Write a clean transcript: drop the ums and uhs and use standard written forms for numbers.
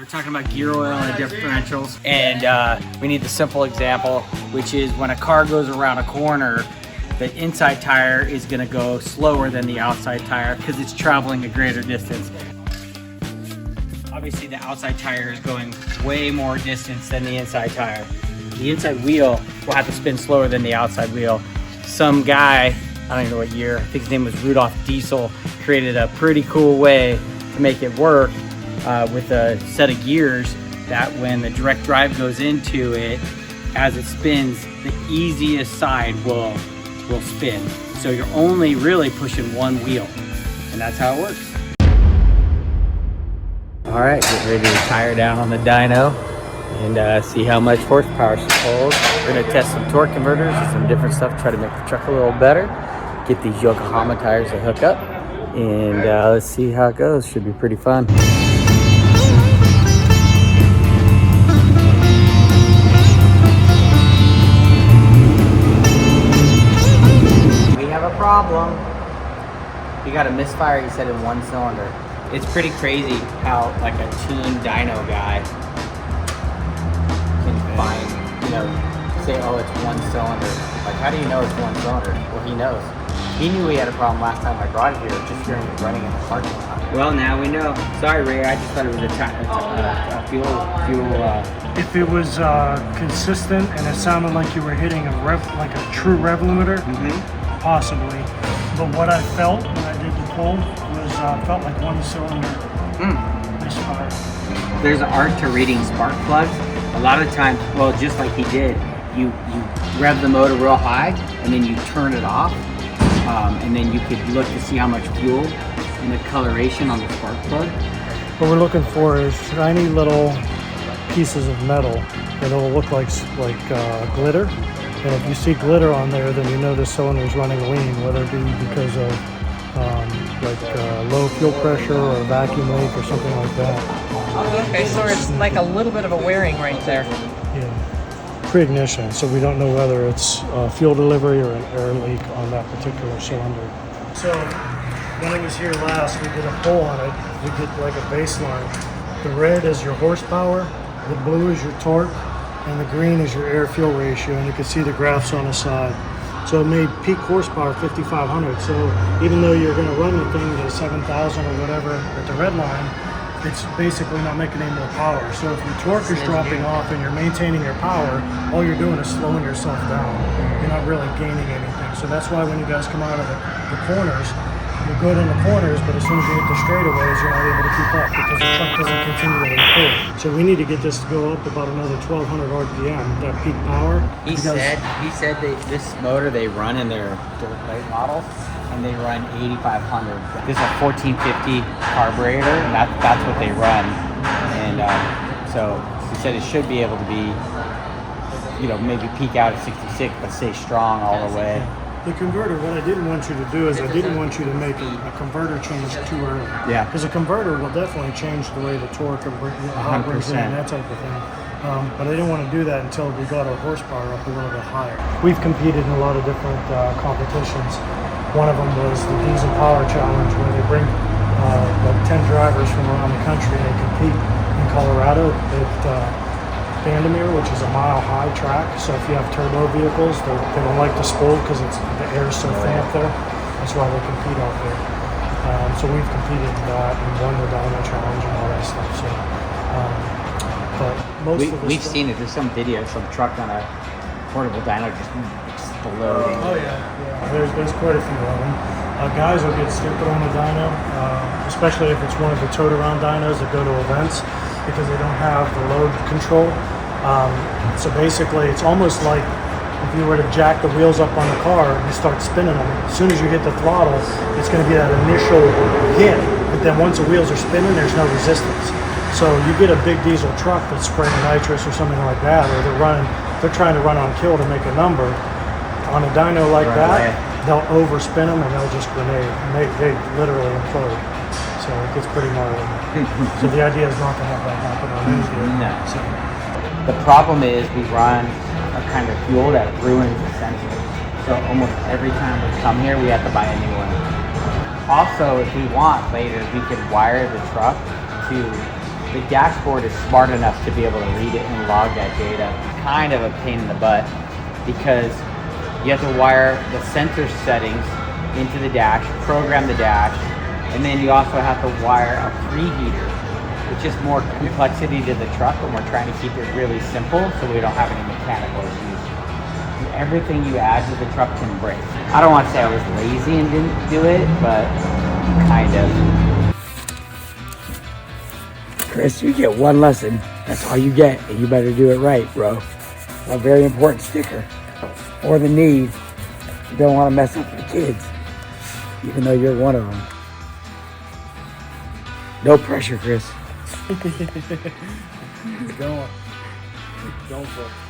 We're talking about gear oil and differentials, and we need the simple example, which is when a car goes around a corner, the inside tire is going to go slower than the outside tire because it's traveling a greater distance. Obviously, the outside tire is going way more distance than the inside tire. The inside wheel will have to spin slower than the outside wheel. Some guy, I don't even know what year, I think his name was Rudolph Diesel, created a pretty cool way to make it work with a set of gears that when the direct drive goes into it, as it spins, the easiest side will spin. So you're only really pushing one wheel, and that's how it works. All right, get ready to tire down on the dyno and see how much horsepower she holds. We're gonna test some torque converters and some different stuff, try to make the truck a little better, get these Yokohama tires to hook up, and let's see how it goes. Should be pretty fun. We have a problem. We got a misfire, he said, in one cylinder. It's pretty crazy how like a tuned dyno guy can find, say, oh, it's one cylinder. Like, how do you know it's one cylinder? Well, he knows. He knew he had a problem last time I brought it here, just hearing it running in the parking lot. Well, now we know. Sorry, Ray, I just thought it was a fuel. If it was consistent and it sounded like you were hitting like a true rev limiter, possibly. But what I felt when I did the pull was felt like one cylinder misfire. There's an art to reading spark plugs. A lot of times, well, just like he did, you rev the motor real high and then you turn it off, and then you could look to see how much fuel and the coloration on the spark plug. What we're looking for is shiny little pieces of metal that will look like glitter. And if you see glitter on there, then you know the cylinder is running lean, whether it be because of low fuel pressure or a vacuum leak or something like that. Okay, so it's like a little bit of a wearing right there. Yeah, pre-ignition, so we don't know whether it's fuel delivery or an air leak on that particular cylinder. So when I was here last, we did a pull on it. We did like a baseline. The red is your horsepower, the blue is your torque, and the green is your air-fuel ratio, and you can see the graphs on the side. So it made peak horsepower 5,500. So even though you're going to run the thing to 7,000 or whatever at the red line, it's basically not making any more power. So if your torque is dropping off and you're maintaining your power, all you're doing is slowing yourself down. You're not really gaining anything. So that's why when you guys come out of the corners, you're good in the corners, but as soon as you hit the straightaways, you're not able to keep up because the truck doesn't continually pull. So we need to get this to go up about another 1,200 RPM, that peak power. He said this motor they run in their dirt late model, and they run 8,500. This is a 1450 carburetor, and that's what they run. And so he said it should be able to be, maybe peak out at 66, but stay strong all the way. The converter, what I didn't want you to do is I didn't want you to make a converter change too early. Yeah. Because a converter will definitely change the way the torque and how it brings in, that type of thing. But I didn't want to do that until we got our horsepower up a little bit higher. We've competed in a lot of different competitions. One of them was the Diesel Power Challenge, where they bring like 10 drivers from around the country and they compete in Colorado at Vandermeer, which is a mile-high track. So if you have turbo vehicles, they don't like to spool because the air is so thin up there. That's why they compete out there. So we've competed in that and won the Dyno Challenge and all that stuff. So, but we've seen it. There's some video, some truck on a portable dyno just exploding. Oh yeah. There's quite a few of them. Guys will get stupid on the dyno, especially if it's one of the towed around dynos that go to events because they don't have the load control. So basically, it's almost like if you were to jack the wheels up on the car and start spinning them. As soon as you hit the throttle, it's going to be that initial hit. But then once the wheels are spinning, there's no resistance. So you get a big diesel truck that's spraying nitrous or something like that, or they're trying to run on kill to make a number. On a dyno like that, they'll overspin them and they'll just grenade. And they literally implode. So it gets pretty gnarly. So the idea is not to have that happen on these vehicles. No. So the problem is we run a kind of fuel that ruins the sensor. So almost every time we come here, we have to buy a new one. Also, if we want later, we could wire the truck to The dashboard is smart enough to be able to read it and log that data. Kind of a pain in the butt because you have to wire the sensor settings into the dash, program the dash, and then you also have to wire a preheater, which is more complexity to the truck, and we're trying to keep it really simple so we don't have any mechanical issues. And everything you add to the truck can break. I don't want to say I was lazy and didn't do it, but kind of. Chris, you get one lesson. That's all you get, and you better do it right, bro. A very important sticker. Or the knee. You don't want to mess up the kids, even though you're one of them. No pressure, Chris. Keep going. Keep going for it.